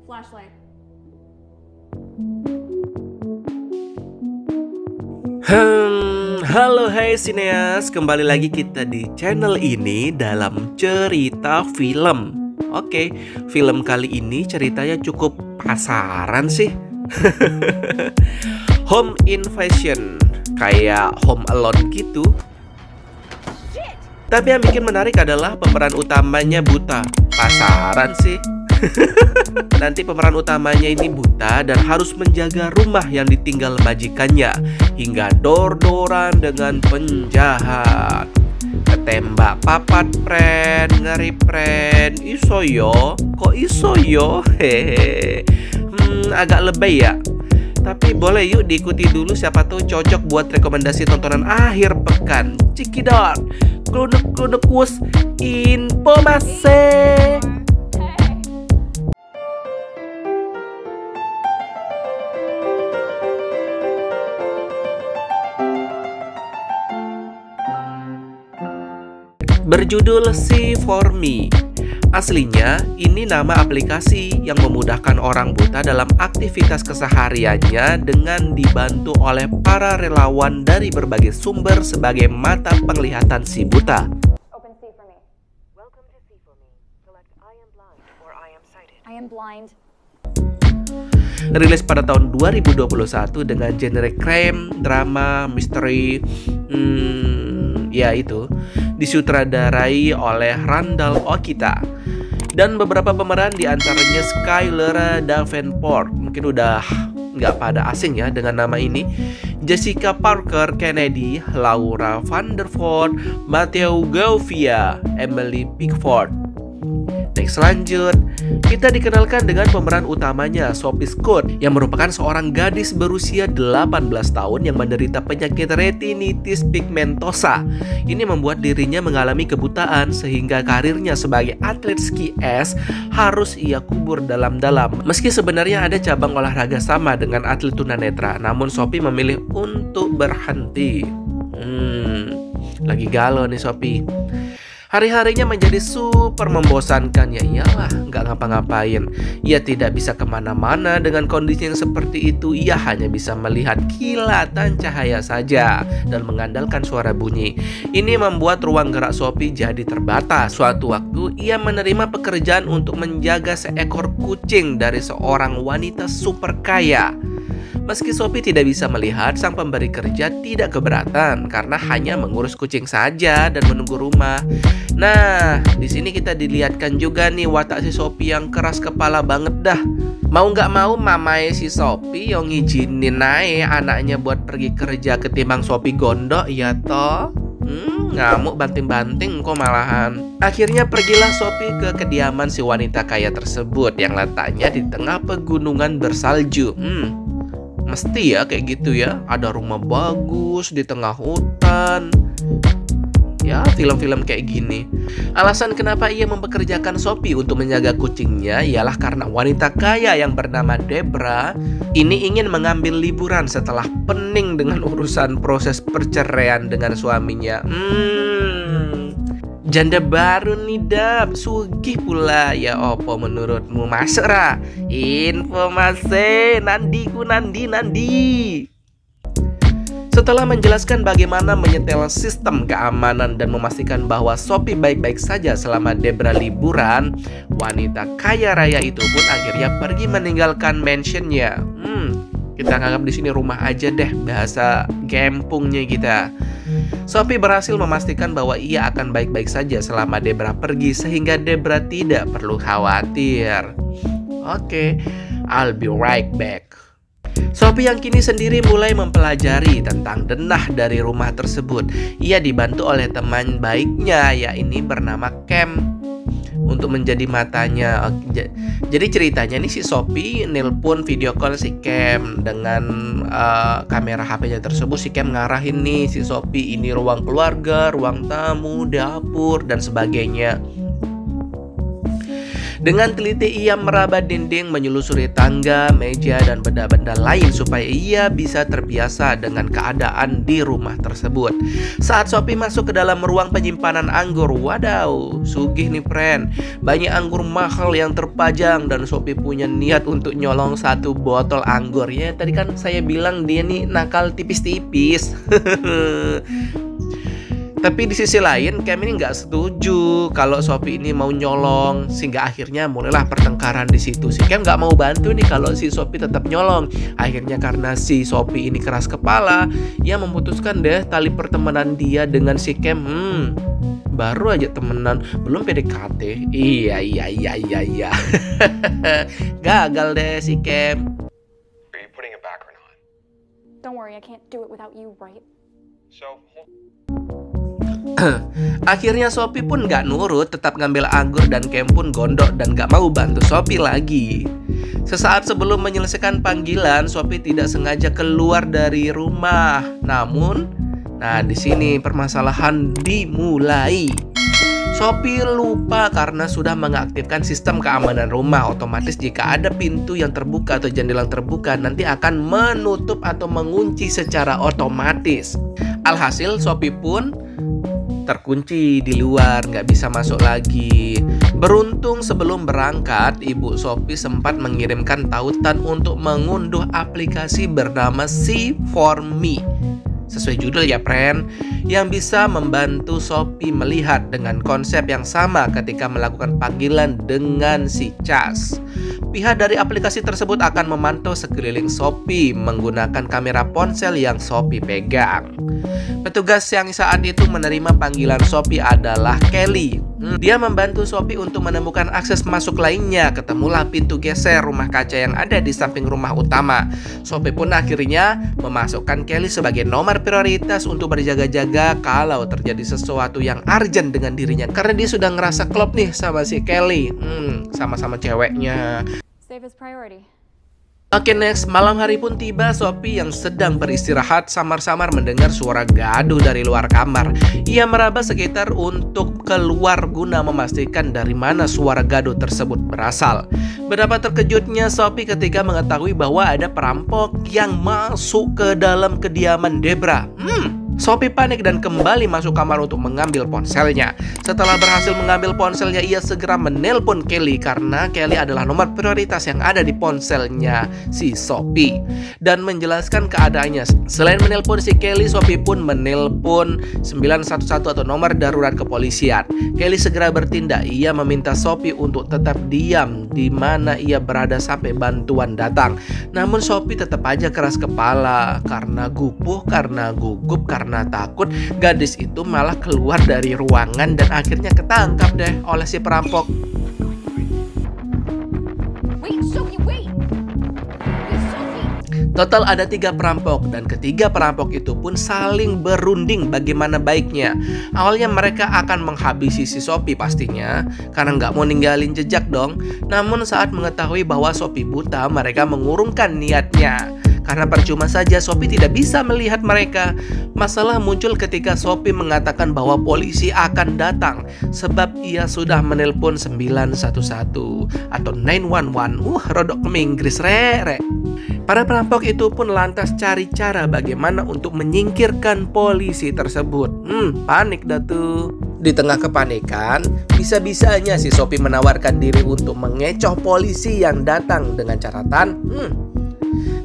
Flashlight. Halo hai Sineas, kembali lagi kita di channel ini dalam cerita film. Oke, film kali ini ceritanya cukup pasaran sih. Home Invasion, kayak Home Alone gitu. Tapi yang bikin menarik adalah pemeran utamanya buta. Pasaran sih. Nanti pemeran utamanya ini buta dan harus menjaga rumah yang ditinggal majikannya hingga dor-doran dengan penjahat. Ketembak papat pren, ngeri pren. Iso yo, kok iso yo? Hehehe. Agak lebay ya. Tapi boleh yuk diikuti dulu, siapa tuh cocok buat rekomendasi tontonan akhir pekan. Cikidot, kluduk-kluduk wus, informasi. Berjudul See For Me. Aslinya, ini nama aplikasi yang memudahkan orang buta dalam aktivitas kesehariannya dengan dibantu oleh para relawan dari berbagai sumber sebagai mata penglihatan si buta. Open C for me. Welcome to See For Me. Select I am blind or I am sighted. I am blind. Rilis pada tahun 2021 dengan genre crime, drama, misteri, ya itu, disutradarai oleh Randall Okita. Dan beberapa pemeran diantaranya Skyler Davenport, mungkin udah nggak pada asing ya dengan nama ini, Jessica Parker Kennedy, Laura Vandervoort, Matteo Gauvia, Emily Pickford. Next, lanjut, kita dikenalkan dengan pemeran utamanya Sophie Scott yang merupakan seorang gadis berusia 18 tahun yang menderita penyakit retinitis pigmentosa. Ini membuat dirinya mengalami kebutaan sehingga karirnya sebagai atlet ski es harus ia kubur dalam-dalam. Meski sebenarnya ada cabang olahraga sama dengan atlet tunanetra, namun Sophie memilih untuk berhenti. Lagi galau nih Sophie. Hari-harinya menjadi super membosankan. Ya iyalah, nggak ngapa-ngapain. Ia tidak bisa kemana-mana dengan kondisi yang seperti itu. Ia hanya bisa melihat kilatan cahaya saja dan mengandalkan suara bunyi. Ini membuat ruang gerak Sophie jadi terbatas. Suatu waktu, ia menerima pekerjaan untuk menjaga seekor kucing dari seorang wanita super kaya. Meski Sophie tidak bisa melihat, sang pemberi kerja tidak keberatan karena hanya mengurus kucing saja dan menunggu rumah. Nah, di sini kita dilihatkan juga nih watak si Sophie yang keras kepala banget dah. Mau nggak mau mamai si Sophie yang ngizinin naik anaknya buat pergi kerja ketimbang Sophie gondok ya toh. Ngamuk banting-banting kok malahan. Akhirnya pergilah Sophie ke kediaman si wanita kaya tersebut yang letaknya di tengah pegunungan bersalju. Mesti ya kayak gitu ya, ada rumah bagus di tengah hutan. Ya, film-film kayak gini. Alasan kenapa ia mempekerjakan Sophie untuk menjaga kucingnya ialah karena wanita kaya yang bernama Debra ini ingin mengambil liburan setelah pening dengan urusan proses perceraian dengan suaminya. Janda baru nih Dap, sugih pula. Ya opo menurutmu, masuk ra? Informasi Nandi. Setelah menjelaskan bagaimana menyetel sistem keamanan dan memastikan bahwa Sophie baik-baik saja selama Debra liburan, wanita kaya raya itu pun akhirnya pergi meninggalkan mansionnya. Kita anggap di sini rumah aja deh, bahasa gempungnya kita. Sophie berhasil memastikan bahwa ia akan baik-baik saja selama Debra pergi sehingga Debra tidak perlu khawatir. Oke, I'll be right back. Sophie yang kini sendiri mulai mempelajari tentang denah dari rumah tersebut. Ia dibantu oleh teman baiknya, yaitu bernama Cam, untuk menjadi matanya. Jadi ceritanya nih si Sophie nelpon video call si Cam dengan kamera HP-nya tersebut. Si Cam ngarahin nih si Sophie, ini ruang keluarga, ruang tamu, dapur dan sebagainya. Dengan teliti ia meraba dinding, menyelusuri tangga, meja, dan benda-benda lain supaya ia bisa terbiasa dengan keadaan di rumah tersebut. Saat Sophie masuk ke dalam ruang penyimpanan anggur, wadaw, sugih nih friend. Banyak anggur mahal yang terpajang dan Sophie punya niat untuk nyolong satu botol anggur. Ya, tadi kan saya bilang dia nih nakal tipis-tipis. Tapi di sisi lain, Cam ini nggak setuju kalau Sophie ini mau nyolong, sehingga akhirnya mulailah pertengkaran di situ. Si Cam nggak mau bantu nih kalau si Sophie tetap nyolong. Akhirnya karena si Sophie ini keras kepala, ia memutuskan deh tali pertemanan dia dengan si Cam. Baru aja temenan, belum PDKT. Iya. Gagal deh si Cam. Are you putting it back or not? Don't worry, I can't do it without you, right? So, Akhirnya Sophie pun gak nurut, tetap ngambil anggur dan Cam pun gondok dan gak mau bantu Sophie lagi. Sesaat sebelum menyelesaikan panggilan, Sophie tidak sengaja keluar dari rumah. Namun, di sini permasalahan dimulai. Sophie lupa karena sudah mengaktifkan sistem keamanan rumah. Otomatis jika ada pintu yang terbuka atau jendela yang terbuka, nanti akan menutup atau mengunci secara otomatis. Alhasil Sophie pun terkunci di luar, nggak bisa masuk lagi. Beruntung sebelum berangkat, ibu Sophie sempat mengirimkan tautan untuk mengunduh aplikasi bernama See4Me. Sesuai judul ya friend, yang bisa membantu Sophie melihat dengan konsep yang sama ketika melakukan panggilan dengan si Cas. Pihak dari aplikasi tersebut akan memantau sekeliling Sophie menggunakan kamera ponsel yang Sophie pegang. Petugas yang saat itu menerima panggilan Sophie adalah Kelly. Dia membantu Sophie untuk menemukan akses masuk lainnya. Ketemulah pintu geser rumah kaca yang ada di samping rumah utama. Sophie pun akhirnya memasukkan Kelly sebagai nomor prioritas untuk berjaga-jaga kalau terjadi sesuatu yang urgent dengan dirinya. Karena dia sudah ngerasa klop nih sama si Kelly. Sama-sama ceweknya. Save as priority. Oke, next, malam hari pun tiba. Sophie yang sedang beristirahat samar-samar mendengar suara gaduh dari luar kamar. Ia meraba sekitar untuk keluar guna memastikan dari mana suara gaduh tersebut berasal. Betapa terkejutnya Sophie ketika mengetahui bahwa ada perampok yang masuk ke dalam kediaman Debra. Sophie panik dan kembali masuk kamar untuk mengambil ponselnya. Setelah berhasil mengambil ponselnya, ia segera menelpon Kelly karena Kelly adalah nomor prioritas yang ada di ponselnya si Sophie dan menjelaskan keadaannya. Selain menelpon si Kelly, Sophie pun menelpon 911 atau nomor darurat kepolisian. Kelly segera bertindak. Ia meminta Sophie untuk tetap diam di mana ia berada sampai bantuan datang. Namun Sophie tetap aja keras kepala karena gupuh, karena gugup, karena takut. Gadis itu malah keluar dari ruangan dan akhirnya ketangkap deh oleh si perampok. Wait, Sophie, wait! Wait, Sophie! Total ada 3 perampok dan ketiga perampok itu pun saling berunding bagaimana baiknya. Awalnya mereka akan menghabisi si Sophie pastinya karena nggak mau ninggalin jejak dong. Namun saat mengetahui bahwa Sophie buta, mereka mengurungkan niatnya. Karena percuma saja Sophie tidak bisa melihat mereka. Masalah muncul ketika Sophie mengatakan bahwa polisi akan datang sebab ia sudah menelpon 911 atau 911. Rodok ke Inggris re. Para perampok itu pun lantas cari cara bagaimana untuk menyingkirkan polisi tersebut. Panik dah tuh. Di tengah kepanikan, bisa-bisanya si Sophie menawarkan diri untuk mengecoh polisi yang datang dengan catatan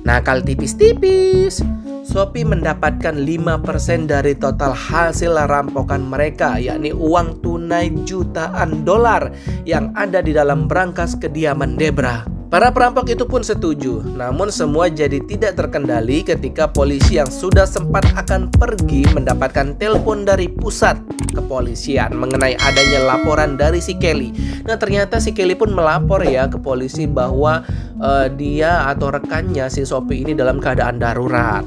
nakal tipis-tipis. Sophie mendapatkan 5% dari total hasil rampokan mereka, yakni uang tunai jutaan dolar yang ada di dalam brankas kediaman Debra. Para perampok itu pun setuju, namun semua jadi tidak terkendali ketika polisi yang sudah sempat akan pergi mendapatkan telepon dari pusat kepolisian mengenai adanya laporan dari si Kelly. Nah, ternyata si Kelly pun melapor ya ke polisi bahwa dia atau rekannya si Sophie ini dalam keadaan darurat.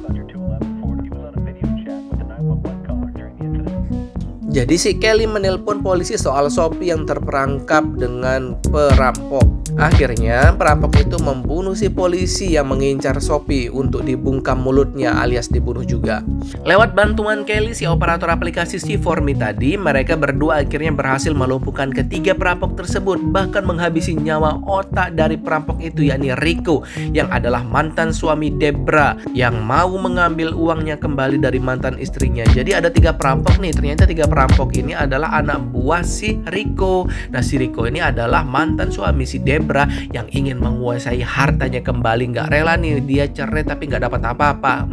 Jadi si Kelly menelpon polisi soal Sophie yang terperangkap dengan perampok. Akhirnya perampok itu membunuh si polisi yang mengincar Sophie untuk dibungkam mulutnya alias dibunuh juga. Lewat bantuan Kelly, si operator aplikasi C4Me tadi, mereka berdua akhirnya berhasil melumpuhkan ketiga perampok tersebut, bahkan menghabisi nyawa otak dari perampok itu, yakni Rico yang adalah mantan suami Debra yang mau mengambil uangnya kembali dari mantan istrinya. Jadi ada 3 perampok nih, ternyata 3 perampok ini adalah anak buah si Rico. Nah, si Rico ini adalah mantan suami si Debra yang ingin menguasai hartanya kembali. Nggak rela nih dia cerai tapi nggak dapat apa-apa.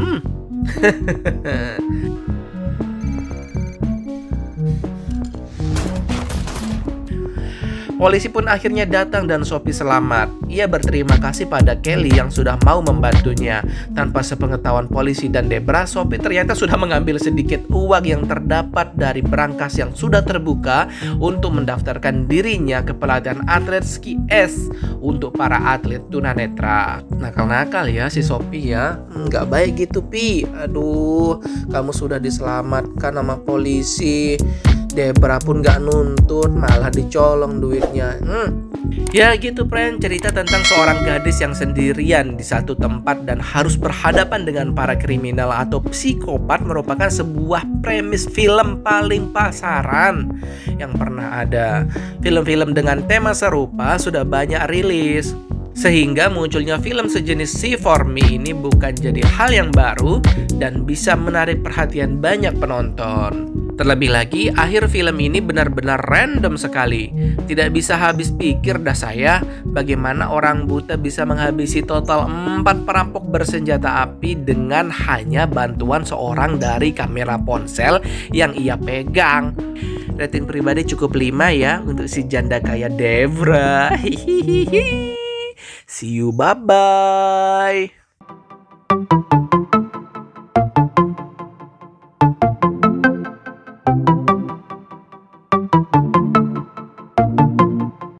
Polisi pun akhirnya datang dan Sophie selamat. Ia berterima kasih pada Kelly yang sudah mau membantunya. Tanpa sepengetahuan polisi dan Debra, Sophie ternyata sudah mengambil sedikit uang yang terdapat dari berangkas yang sudah terbuka untuk mendaftarkan dirinya ke pelatihan atlet ski es untuk para atlet tunanetra. Nakal-nakal ya si Sophie ya. Nggak baik gitu, Pi. Aduh, kamu sudah diselamatkan sama polisi. Debra pun gak nuntut, malah dicolong duitnya. Ya gitu, friend, cerita tentang seorang gadis yang sendirian di satu tempat dan harus berhadapan dengan para kriminal atau psikopat merupakan sebuah premis film paling pasaran yang pernah ada. Film-film dengan tema serupa sudah banyak rilis, sehingga munculnya film sejenis C4Me ini bukan jadi hal yang baru dan bisa menarik perhatian banyak penonton. Terlebih lagi, akhir film ini benar-benar random sekali. Tidak bisa habis pikir dah saya bagaimana orang buta bisa menghabisi total 4 perampok bersenjata api dengan hanya bantuan seorang dari kamera ponsel yang ia pegang. Rating pribadi cukup 5 ya untuk si janda kaya Debra. See you, bye-bye.